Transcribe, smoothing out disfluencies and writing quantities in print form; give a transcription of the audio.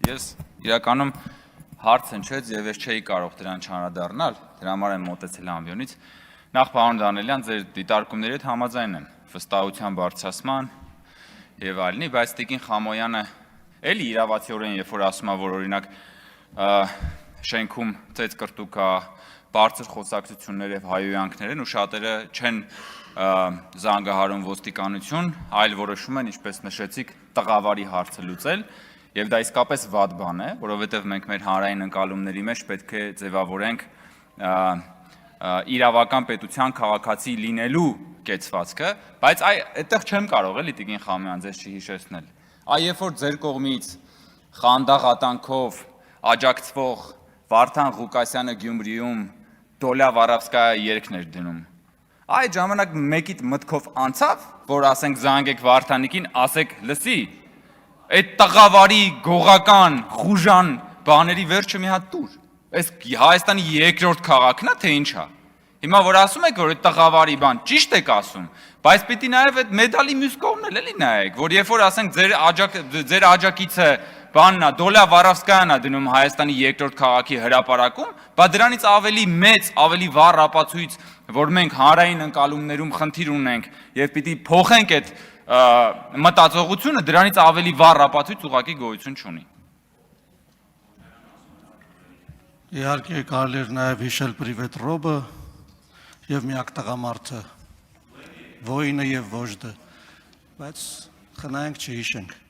Ես իրականում հարց հնչեց եւ ես չէի կարող դրան չանդրադառնալ, դրա համար եմ մոտեցել ամբիոնից։ Նախ պարոն Դանելյան, ձեր դիտարկումների հետ համաձայն եմ վստահության բարձրացման եւ այլնի, բայց Տիկին Խամոյանը էլի իրավացիորեն երբ որ ասում է, որ օրինակ շենքում ծեծ կրտուկ կա, բարձր խոսակցություններ եւ հայոյանքներ են ու շատերը չեն զանգահարում ոստիկանություն, այլ որոշում են, ինչպես նշեցիք, տղավարի հարցը լուծել, եւ դա իսկապես վատ բան է, որովհետեւ մենք մեր հանրային ընկալումների մեջ պետք է ձևավորենք իրավական պետության քաղաքացի լինելու կեցվածքը, բայց այդտեղ չեմ կարող էլի Տիկին Խամոյան ձեզ չհիշեցնել։ Երբ որ ձեր կողմից խանդաղատանքով աջակցվող Վարդան Ղուկասյանը Գյումրիում Դոլյա Վարավսկայա երգն էր դնում, այդ ժամանակ մեկիդ մտքով անցավ, որ ասենք զանգեք Վարդանիկին, ասեք լսի, այդ տղավարի գողական խուժան բաների վերջը մի հատ տուր։ Այս Հայաստանի երկրորդ քաղաքն է, թե ինչ է։ Հիմա որ ասում եք, որ այդ տղավարի բան ճիշտ եք ասում, բայց պիտի նաև այդ մեդալի մյուս կողմն էլ էլի նայեք, որ երբ որ ասենք ձեր աջակիցը բանն է, Դոլյա Վարավսկայան է դնում Հայաստանի երկրորդ քաղաքի հրապարակում, բա դրանից ավելի մեծ, ավելի վառ ապացույց, որ մենք հանրային ընկալումներում խնդիր ունենք եւ պիտի փոխենք այդ մտածողությունը, դրանից ավելի վառ ապացույց ուղղակի գոյություն չունի։ Իհարկե կարելի էր նաև հիշել Պրիվետ Ռոբը եւ միակ տղամարդը, Վոյնը եւ Վոժդը, բայց խնայենք չհիշենք։